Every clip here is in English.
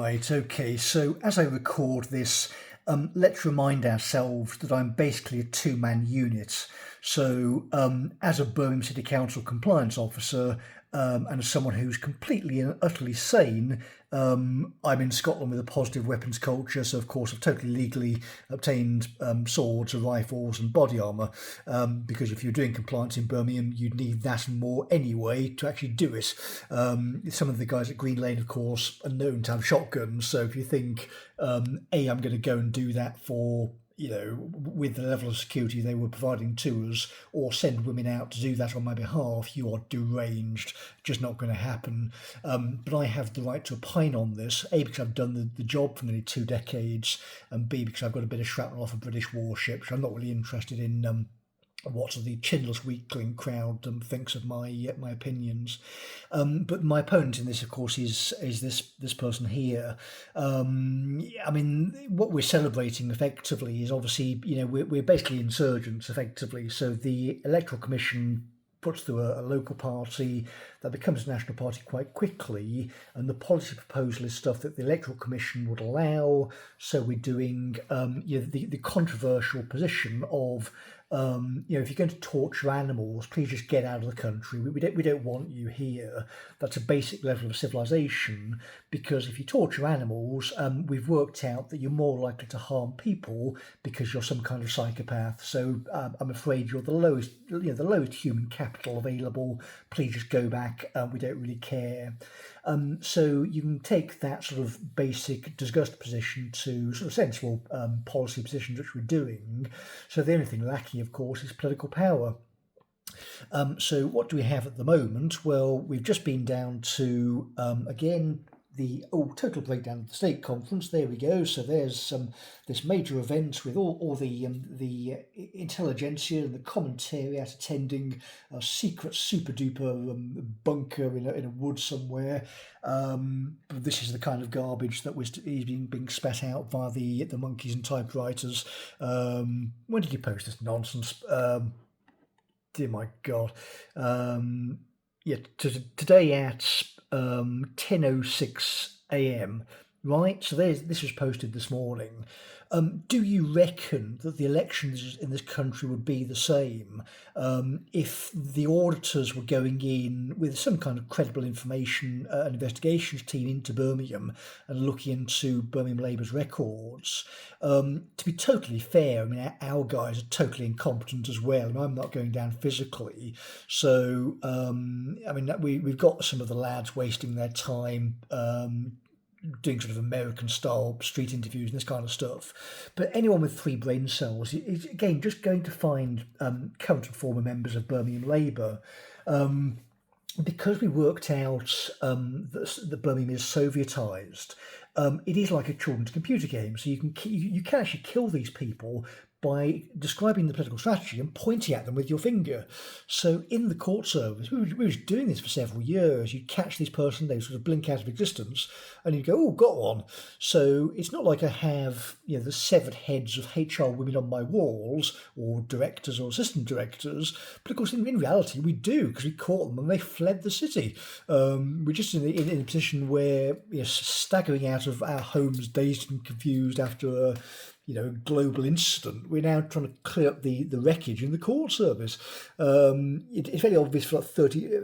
Right, okay. So as I record this, let's remind ourselves that I'm basically a two-man unit. So as a Birmingham City Council compliance officer and as someone who's completely and utterly sane, I'm in Scotland with a positive weapons culture. So of course I've totally legally obtained swords and rifles and body armour because if you're doing compliance in Birmingham, you'd need that and more anyway to actually do it. Some of the guys at Green Lane, of course, are known to have shotguns. So if you think, I'm going to go and do that for, with the level of security they were providing to us, or send women out to do that on my behalf, you are deranged. Just not going to happen. But I have the right to opine on this, A, because I've done the job for nearly 2 decades, and B, because I've got a bit of shrapnel off a British warship, which I'm not really interested in what the chinless weakling crowd thinks of my opinions. But my opponent in this, of course, is this person here. I mean, what we're celebrating effectively is obviously, we're basically insurgents effectively. So the Electoral Commission puts through a local party that becomes a national party quite quickly, and the policy proposal is stuff that the Electoral Commission would allow. So we're doing the controversial position of if you're going to torture animals, please just get out of the country. We don't want you here. That's a basic level of civilization, because if you torture animals, we've worked out that you're more likely to harm people because you're some kind of psychopath. So I'm afraid you're the lowest human capital available. Please just go back. We don't really care. So you can take that sort of basic disgust position to sort of sensible policy positions, which we're doing. So the only thing lacking, of course, is political power. So what do we have at the moment? Well, we've just been down to, again, the total breakdown of the state conference. There we go. So there's this major event with all the intelligentsia and the commentariat attending a secret super duper bunker in a wood somewhere. This is the kind of garbage that is being spat out via the monkeys and typewriters. When did you post this nonsense? Dear my God. Today at 10:06 a.m. Right, so this was posted this morning. Do you reckon that the elections in this country would be the same if the auditors were going in with some kind of credible information, an investigations team into Birmingham and looking into Birmingham Labour's records? To be totally fair, I mean, our guys are totally incompetent as well, and I'm not going down physically. So, I mean, we've got some of the lads wasting their time doing sort of American style street interviews and this kind of stuff. But anyone with 3 brain cells is, again, just going to find current and former members of Birmingham Labour. Because we worked out that Birmingham is Sovietized, it is like a children's computer game. So you can actually kill these people by describing the political strategy and pointing at them with your finger. So in the court service, we were doing this for several years. You'd catch this person, they sort of blink out of existence, and you'd go, oh, got one. So it's not like I have the severed heads of HR women on my walls, or directors or assistant directors, but of course in reality we do, because we caught them and they fled the city. We're just in a position where staggering out of our homes dazed and confused after a global incident, we're now trying to clear up the wreckage in the court service. It's very obvious for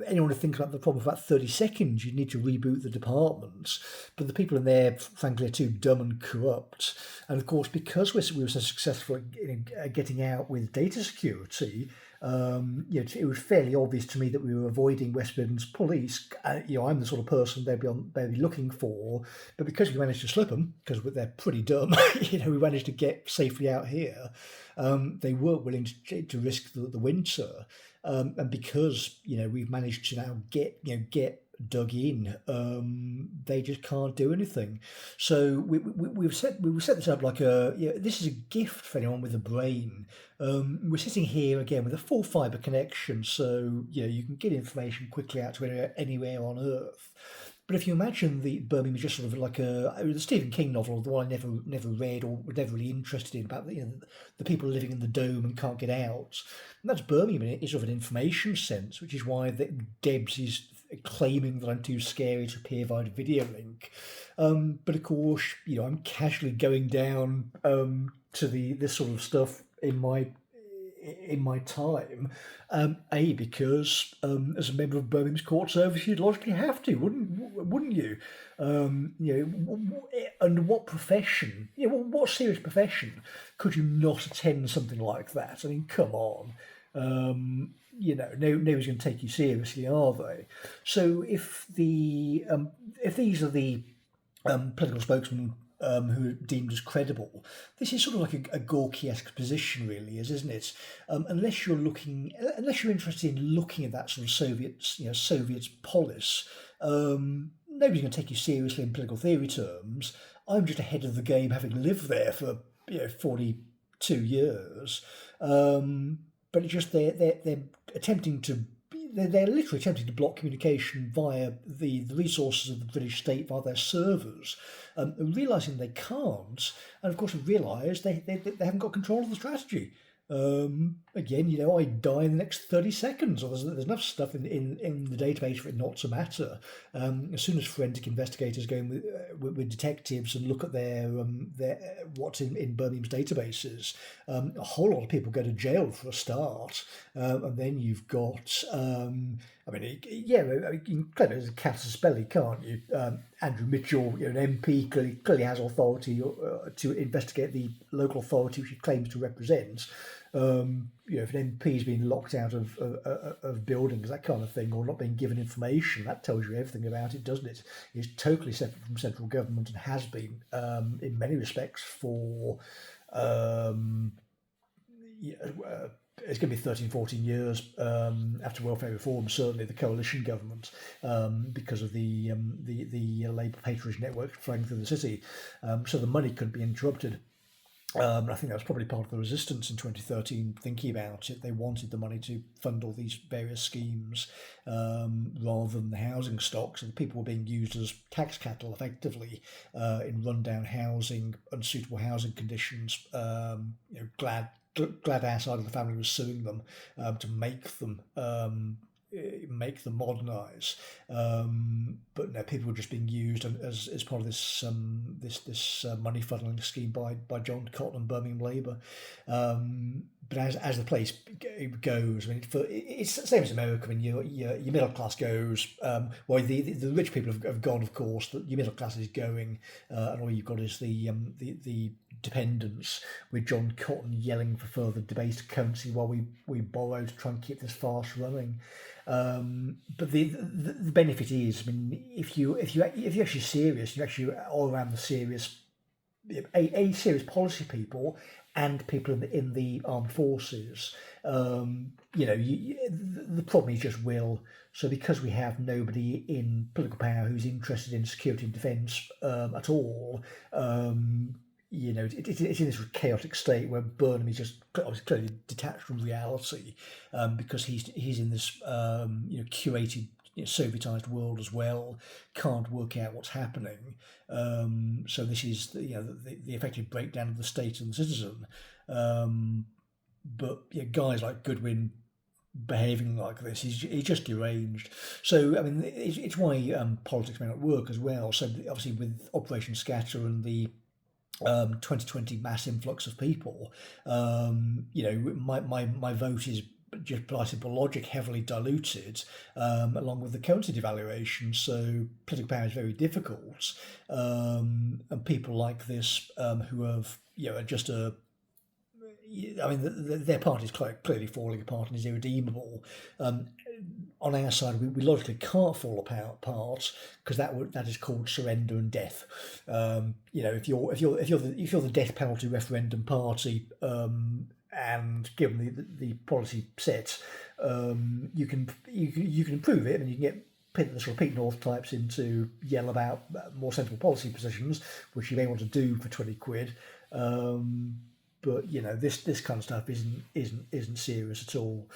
anyone who thinks about the problem for about 30 seconds, you need to reboot the departments. But the people in there, frankly, are too dumb and corrupt. And of course, because we were so successful at getting out with data security, it was fairly obvious to me that we were avoiding West Midlands police. I'm the sort of person they'd be looking for, but because we managed to slip them, because they're pretty dumb, we managed to get safely out here. They weren't willing to risk the winter, and because we've managed to now get dug in, they just can't do anything. So we've set this up like this is a gift for anyone with a brain. We're sitting here again with a full fibre connection, so you can get information quickly out to anywhere on Earth. But if you imagine the Birmingham is just sort of like the Stephen King novel, the one I never read or was never really interested in, about the people living in the dome and can't get out. And that's Birmingham in sort of an information sense, which is why Debs is claiming that I'm too scary to appear via video link. But of course, I'm casually going down to this sort of stuff in my time. Because as a member of Birmingham's court service, you'd logically have to, wouldn't you? Under what profession? What serious profession could you not attend something like that? I mean, come on. Nobody's going to take you seriously, are they? So if these are the political spokesmen who are deemed as credible, this is sort of like a Gorky-esque position, really, isn't it? Unless you're interested in looking at that sort of Soviet polis, nobody's going to take you seriously in political theory terms. I'm just ahead of the game, having lived there for 42 years. But it's just they're attempting to. They're literally attempting to block communication via the resources of the British state, via their servers, realising they can't, and of course realise they haven't got control of the strategy. Again, I die in the next 30 seconds, or there's enough stuff in the database for it not to matter. As soon as forensic investigators go in with detectives and look at their what's in Birmingham's databases, a whole lot of people go to jail for a start, and then you've got. You can claim it as a casus belli, can't you? Andrew Mitchell, an MP, clearly has authority to investigate the local authority which he claims to represent. If an MP is being locked out of buildings, that kind of thing, or not being given information, that tells you everything about it, doesn't it? It's totally separate from central government and has been in many respects for. It's going to be 13, 14 years after welfare reform, certainly the coalition government, because of the Labour patronage network flowing through the city. So the money couldn't be interrupted. I think that was probably part of the resistance in 2013, thinking about it. They wanted the money to fund all these various schemes rather than the housing stock. So the people were being used as tax cattle, effectively, in rundown housing, unsuitable housing conditions. Glad our side of the family was suing them to make them modernise, but no, people were just being used as part of this money funneling scheme by John Cotton and Birmingham Labour. But as the place goes, I mean, it's the same as America. I mean, your middle class goes. Well, the rich people have gone, of course. But your middle class is going, and all you've got is the dependents, with John Cotton yelling for further debased currency while we borrow to try and keep this farce running. But the benefit is, I mean, if you're actually serious, you actually all around the serious, serious policy people and people in the armed forces. The problem is just will. So because we have nobody in political power who's interested in security and defence at all. It's in this chaotic state where Burnham is just clearly detached from reality, because he's in this curated Sovietized world as well, can't work out what's happening. So this is the effective breakdown of the state and the citizen. But guys like Goodwin behaving like this, he's just deranged. So I mean, it's why politics may not work as well. So obviously with Operation Scatter and the 2020 mass influx of people, my vote is just by simple logic heavily diluted, along with the currency devaluation. So political power is very difficult, and people like this who have just a. I mean, their party is quite clearly falling apart and is irredeemable. On our side, we logically can't fall apart because that is called surrender and death. If you're the death penalty referendum party, and given the policy set, you can improve it, and you can get the sort of Pete North types in to yell about more sensible policy positions, which you may want to do for 20 quid. But this kind of stuff isn't serious at all.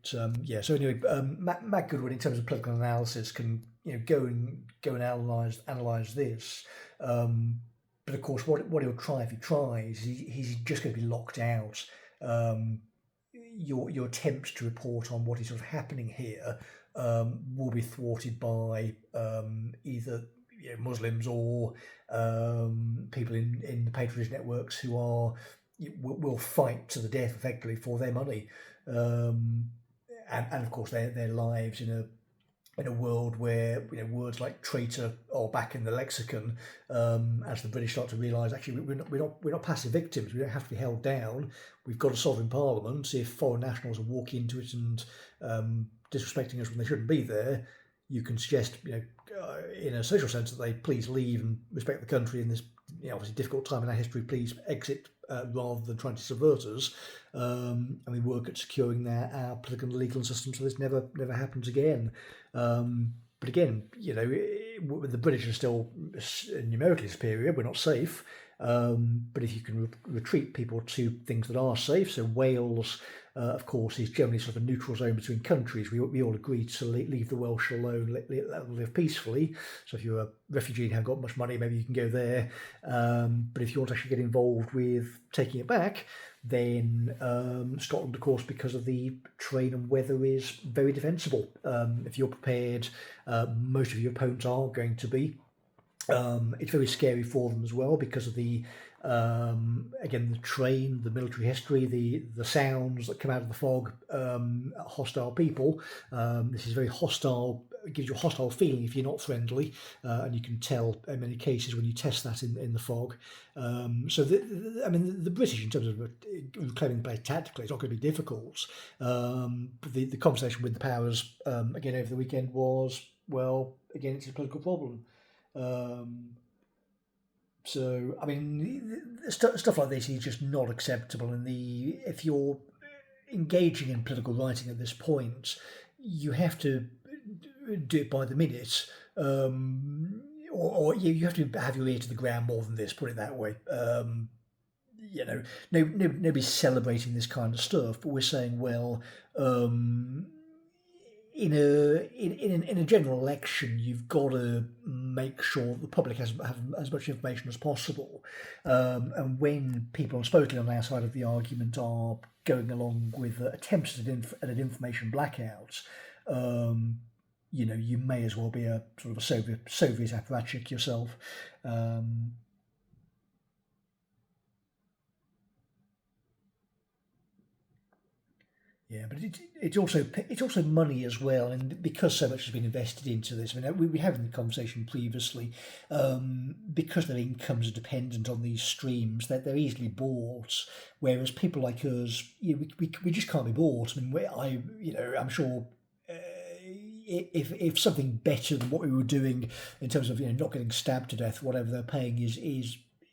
So anyway, Matt Goodwin, in terms of political analysis, can go and analyse this. But of course, what he'll try if he tries, he's just going to be locked out. Your attempts to report on what is sort of happening here will be thwarted by either Muslims or people in the patronage networks who will fight to the death effectively for their money, and of course their lives in a world where words like traitor are back in the lexicon, as the British start to realise actually we're not passive victims. We don't have to be held down. We've got a sovereign parliament. If foreign nationals are walking into it and disrespecting us when they shouldn't be there, you can suggest in a social sense that they please leave and respect the country in this obviously difficult time in our history. Please exit rather than trying to subvert us. And we work at securing our political and legal system so this never happens again. But again, the British are still numerically superior. We're not safe. But if you can retreat people to things that are safe, so Wales, of course, is generally sort of a neutral zone between countries. We all agree to leave the Welsh alone, let them live peacefully. So if you're a refugee and haven't got much money, maybe you can go there. But if you want to actually get involved with taking it back, then Scotland, of course, because of the terrain and weather, is very defensible. If you're prepared, most of your opponents aren't going to be. It's very scary for them as well because of the again, the terrain, the military history, the sounds that come out of the fog, hostile people. This is very hostile. It gives you a hostile feeling if you're not friendly, and you can tell in many cases when you test that in the fog. So the British, in terms of claiming the place tactically, it's not going to be difficult. But the conversation with the powers again over the weekend was, well, again, it's a political problem. So I mean, stuff like this is just not acceptable. And if you're engaging in political writing at this point, you have to do it by the minute, or you have to have your ear to the ground more than this. Put it that way. Nobody's celebrating this kind of stuff, but we're saying, well, in a general election, you've got to make sure that the public have as much information as possible. And when people, supposedly on our side of the argument, are going along with attempts at an information blackout, you may as well be a sort of a Soviet apparatchik yourself. Yeah, but it's also money as well, and because so much has been invested into this. I mean, we had in the conversation previously, because their incomes are dependent on these streams, that they're easily bought. Whereas people like us, we just can't be bought. I mean, I'm sure. If something better than what we were doing in terms of not getting stabbed to death, whatever they're paying is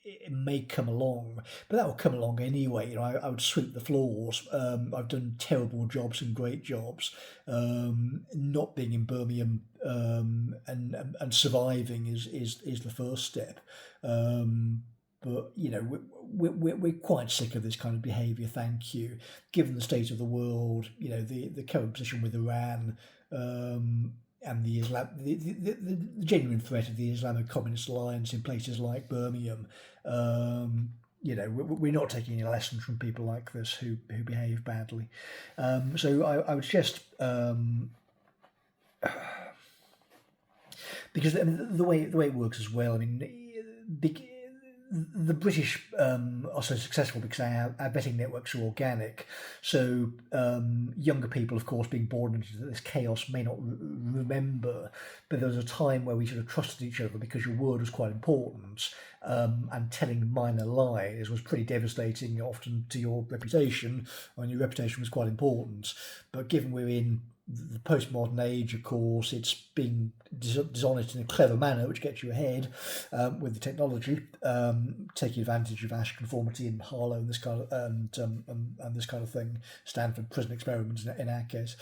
it may come along, but that will come along anyway. I would sweep the floors. I've done terrible jobs and great jobs. Not being in Birmingham and surviving is the first step. But we're quite sick of this kind of behaviour. Thank you. Given the state of the world, the current position with Iran. And the genuine threat of the Islamic Communist Alliance in places like Birmingham, we're not taking any lessons from people like this who behave badly. So I would suggest, because the way it works as well. I mean, the British are so successful because our vetting networks are organic. So younger people, of course, being born into this chaos may not remember, but there was a time where we sort of trusted each other because your word was quite important, and telling minor lies was pretty devastating, often to your reputation, and your reputation was quite important. But given we're in the postmodern age, of course, it's being dishonest in a clever manner, which gets you ahead with the technology, taking advantage of Ash conformity and Harlow and this kind of and this kind of thing, Stanford prison experiments in our case,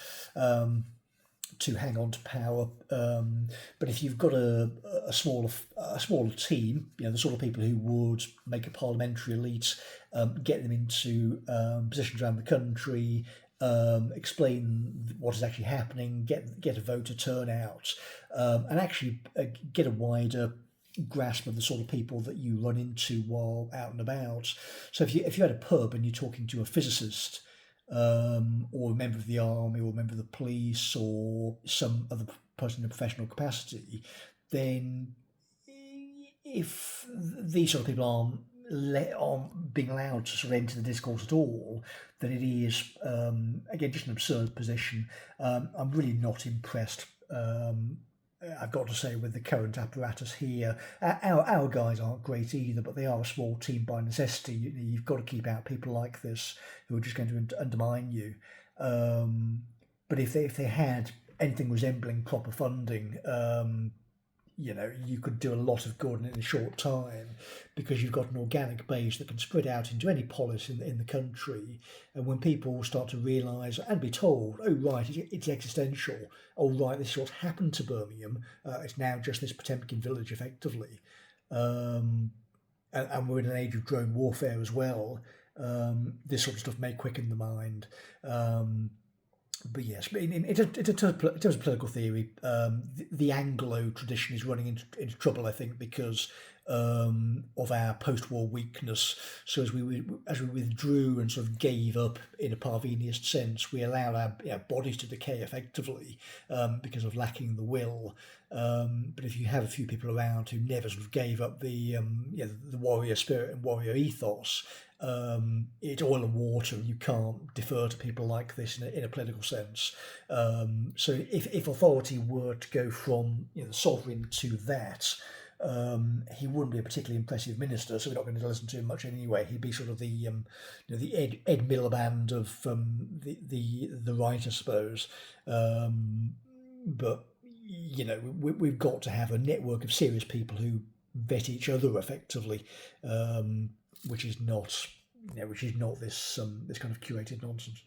to hang on to power. But if you've got a smaller team, the sort of people who would make a parliamentary elite, get them into positions around the country. Explain what is actually happening, get a voter turnout, and actually get a wider grasp of the sort of people that you run into while out and about. So if you had a pub and you're talking to a physicist, or a member of the army, or a member of the police, or some other person in a professional capacity, then if these sort of people aren't being allowed to sort of enter the discourse at all, then it is again just an absurd position. I'm really not impressed. I've got to say, with the current apparatus here, our guys aren't great either, but they are a small team by necessity. You've got to keep out people like this who are just going to undermine you. But if they had anything resembling proper funding, you could do a lot of good in a short time, because you've got an organic base that can spread out into any polis in the country. And when people start to realise and be told, oh, right, it's existential, oh, right, this is what happened to Birmingham, it's now just this Potemkin village, effectively. And we're in an age of drone warfare as well. This sort of stuff may quicken the mind. But yes, in terms of political theory, the Anglo tradition is running into trouble, I think, because of our post-war weakness. So as we withdrew and sort of gave up in a Parveniist sense, we allowed our bodies to decay effectively because of lacking the will. But if you have a few people around who never sort of gave up the warrior spirit and warrior ethos, it's oil and water, and you can't defer to people like this in a political sense. So if authority were to go from the sovereign to that, he wouldn't be a particularly impressive minister, so we're not going to listen to him much anyway. He'd be sort of the Ed Miliband of the right, I suppose. But we've got to have a network of serious people who vet each other effectively, which is not this kind of curated nonsense.